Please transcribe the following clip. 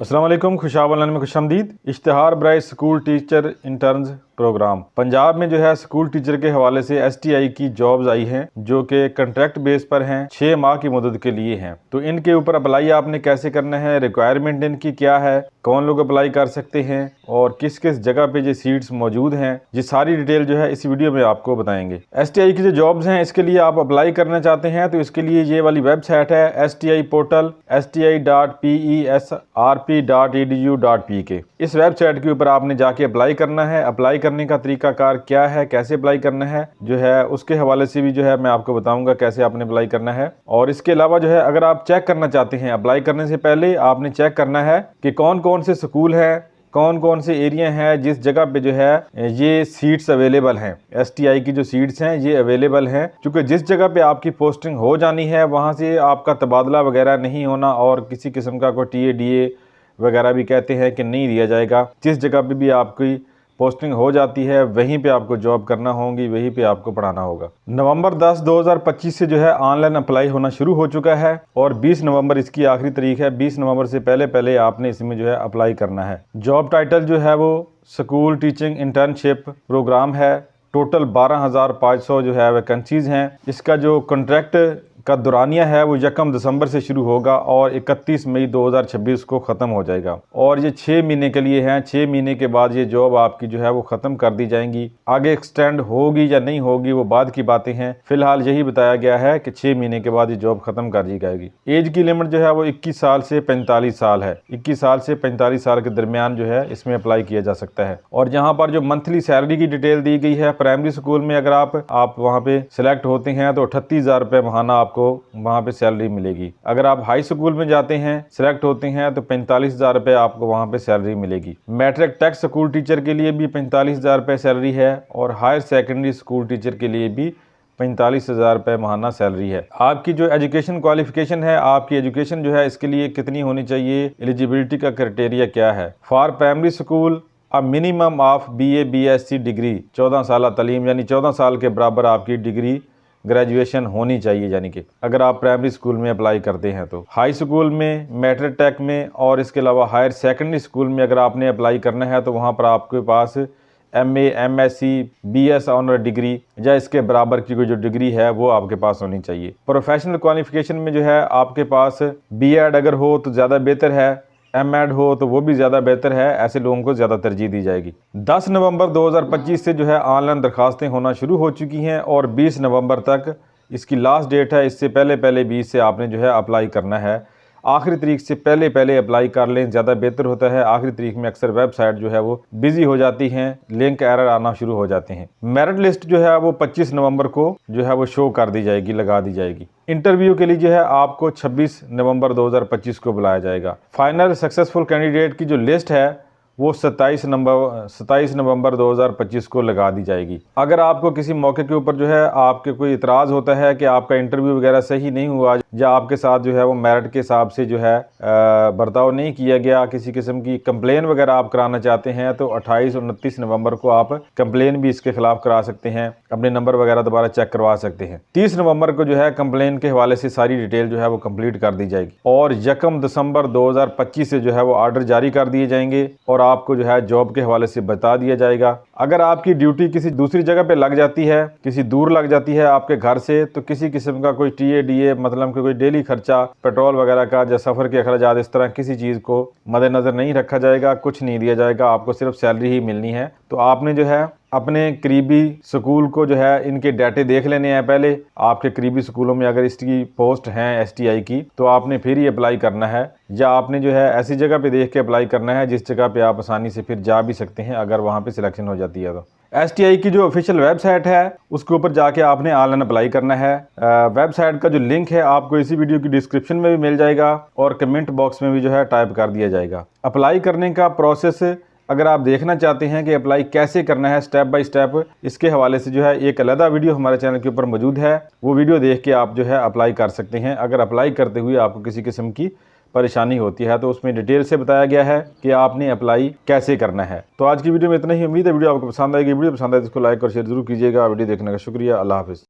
अस्सलाम वालेकुम, खुशावलन में खुशामदीद। इश्तिहार बराए school teacher interns programme Punjab में जो है स्कूल टीचर के हवाले से STI की जॉब्स आई हैं जो कि कॉन्ट्रैक्ट बेस पर हैं, 6 माह की मुद्दत के लिए हैं। तो इनके ऊपर अप्लाई आपने कैसे करना है, रिक्वायरमेंट इनकी क्या है, कौन लोग अप्लाई कर सकते हैं और किस किस जगह पे ये सीट्स मौजूद हैं, ये सारी डिटेल जो है इस वीडियो में आपको बताएंगे। STI की जो जॉब्स हैं इसके लिए आप अप्लाई करना चाहते हैं तो इसके लिए ये वाली वेबसाइट है STI पोर्टल sti.pesrp.edu.pk। इस वेबसाइट के ऊपर आपने जाके अप्लाई करना है। अप्लाई करने का तरीकाकार क्या है, कैसे अप्लाई करना है जो है उसके हवाले से भी जो है मैं आपको बताऊंगा कैसे आपने अप्लाई करना है। और इसके अलावा जो है अगर आप चेक करना चाहते हैं, अप्लाई करने से पहले आपने चेक करना है कि कौन कौन से स्कूल हैं, कौन कौन से एरिया हैं जिस जगह पे जो है ये सीट्स अवेलेबल हैं। STI की जो सीट्स हैं ये अवेलेबल हैं, क्योंकि जिस जगह पे आपकी पोस्टिंग हो जानी है वहाँ से आपका तबादला वगैरह नहीं होना और किसी किस्म का कोई TA DA वगैरह भी कहते हैं कि नहीं दिया जाएगा। जिस जगह पे भी आपकी पोस्टिंग हो जाती है वहीं पे आपको जॉब करना होगी, वहीं पे आपको पढ़ाना होगा। नवंबर 10 2025 से जो है ऑनलाइन अप्लाई होना शुरू हो चुका है और 20 नवंबर इसकी आखिरी तारीख है। 20 नवंबर से पहले पहले आपने इसमें जो है अप्लाई करना है। जॉब टाइटल जो है वो स्कूल टीचिंग इंटर्नशिप प्रोग्राम है। टोटल 12,500 जो है वैकेंसीज हैं। इसका जो कॉन्ट्रैक्ट का दौरानिया है वो 1 दिसंबर से शुरू होगा और 31 मई 2026 को ख़त्म हो जाएगा और ये 6 महीने के लिए हैं। 6 महीने के बाद ये जॉब आपकी जो है वो ख़त्म कर दी जाएंगी। आगे एक्सटेंड होगी या नहीं होगी वो बाद की बातें हैं। फिलहाल यही बताया गया है कि 6 महीने के बाद ये जॉब ख़त्म कर दी जाएगी। एज की लिमिट जो है वो 21 साल से 45 साल है। 21 साल से 45 साल के दरमियान जो है इसमें अप्लाई किया जा सकता है। और यहाँ पर जो मंथली सैलरी की डिटेल दी गई है, प्राइमरी स्कूल में अगर आप वहाँ पे सिलेक्ट होते हैं तो 38,000 रुपये महाना आपको वहाँ पे सैलरी मिलेगी। अगर आप हाई स्कूल में जाते हैं, सिलेक्ट होते हैं तो 45,000 रुपये आपको वहाँ पे सैलरी मिलेगी। मैट्रिक टेक स्कूल टीचर के लिए भी 45,000 रुपये सैलरी है और हायर सेकेंडरी स्कूल टीचर के लिए भी 45,000 रुपये महाना सैलरी है। आपकी जो एजुकेशन क्वालिफिकेशन है, आपकी एजुकेशन जो है इसके लिए कितनी होनी चाहिए, एलिजिबिलिटी का क्राइटेरिया क्या है। For primary school minimum of BA BSc degree, 14 साल तालीम यानी 14 साल के बराबर आपकी डिग्री ग्रेजुएशन होनी चाहिए। यानी कि अगर आप प्राइमरी स्कूल में अप्लाई करते हैं तो हाई स्कूल में, मैट्रिक टेक में और इसके अलावा हायर सेकेंडरी स्कूल में अगर आपने अप्लाई करना है तो वहाँ पर आपके पास MA MSc BS honour degree या इसके बराबर की कोई जो डिग्री है वो आपके पास होनी चाहिए। प्रोफेशनल क्वालिफिकेशन में जो है आपके पास B.Ed अगर हो तो ज़्यादा बेहतर है, M.Ed हो तो वो भी ज़्यादा बेहतर है। ऐसे लोगों को ज़्यादा तरजीह दी जाएगी। 10 नवंबर 2025 से जो है ऑनलाइन दरखास्तें होना शुरू हो चुकी हैं और 20 नवंबर तक इसकी लास्ट डेट है। इससे पहले पहले 20 से आपने जो है अप्लाई करना है। आखिरी तारीख से पहले पहले अप्लाई कर लें, ज़्यादा बेहतर होता है। आखिरी तारीख में अक्सर वेबसाइट जो है वो बिजी हो जाती हैं, लिंक एरर आना शुरू हो जाते हैं। मेरिट लिस्ट जो है वो 25 नवंबर को जो है वो शो कर दी जाएगी, लगा दी जाएगी। इंटरव्यू के लिए जो है आपको 26 नवंबर 2025 को बुलाया जाएगा। फाइनल सक्सेसफुल कैंडिडेट की जो लिस्ट है वो 27 नवंबर 2025 को लगा दी जाएगी। अगर आपको किसी मौके के ऊपर जो है आपके कोई इतराज़ होता है कि आपका इंटरव्यू वगैरह सही नहीं हुआ या आपके साथ जो है वो मेरिट के हिसाब से जो है बर्ताव नहीं किया गया, किसी किस्म की कंप्लेन वगैरह आप कराना चाहते हैं तो 28 और 29 नवंबर को आप कंप्लेन भी इसके खिलाफ करा सकते हैं, अपने नंबर वगैरह दोबारा चेक करवा सकते हैं। 30 नवंबर को जो है कंप्लेन के हवाले से सारी डिटेल जो है वो कंप्लीट कर दी जाएगी और 1 दिसंबर 2025 से जो है वो ऑर्डर जारी कर दिए जाएंगे और आपको जो है जॉब के हवाले से बता दिया जाएगा। अगर आपकी ड्यूटी किसी दूसरी जगह पे लग जाती है, किसी दूर लग जाती है आपके घर से, तो किसी किस्म का कोई TA DA मतलब कोई डेली खर्चा पेट्रोल वगैरह का या सफ़र के अखराजात इस तरह किसी चीज़ को मद्देनज़र नहीं रखा जाएगा, कुछ नहीं दिया जाएगा। आपको सिर्फ सैलरी ही मिलनी है। तो आपने जो है अपने करीबी स्कूल को जो है इनके डाटे देख लेने हैं पहले। आपके करीबी स्कूलों में अगर इसकी पोस्ट हैं STI की तो आपने फिर ही अप्लाई करना है, या आपने जो है ऐसी जगह पे देख के अप्लाई करना है जिस जगह पे आप आसानी से फिर जा भी सकते हैं अगर वहाँ पे सिलेक्शन हो जाती है तो। STI की जो ऑफिशियल वेबसाइट है उसके ऊपर जाके आपने ऑनलाइन अप्लाई करना है। वेबसाइट का जो लिंक है आपको इसी वीडियो की डिस्क्रिप्शन में भी मिल जाएगा और कमेंट बॉक्स में भी जो है टाइप कर दिया जाएगा। अप्लाई करने का प्रोसेस अगर आप देखना चाहते हैं कि अप्लाई कैसे करना है स्टेप बाय स्टेप, इसके हवाले से जो है एक अलग वीडियो हमारे चैनल के ऊपर मौजूद है। वो वीडियो देख के आप जो है अप्लाई कर सकते हैं। अगर अप्लाई करते हुए आपको किसी किस्म की परेशानी होती है तो उसमें डिटेल से बताया गया है कि आपने अप्लाई कैसे करना है। तो आज की वीडियो में इतना ही। उम्मीद है वीडियो आपको पसंद आएगी। वीडियो पसंद आए तो इसको लाइक और शेयर जरूर कीजिएगा। वीडियो देखने का शुक्रिया। अल्लाह हाफिज़।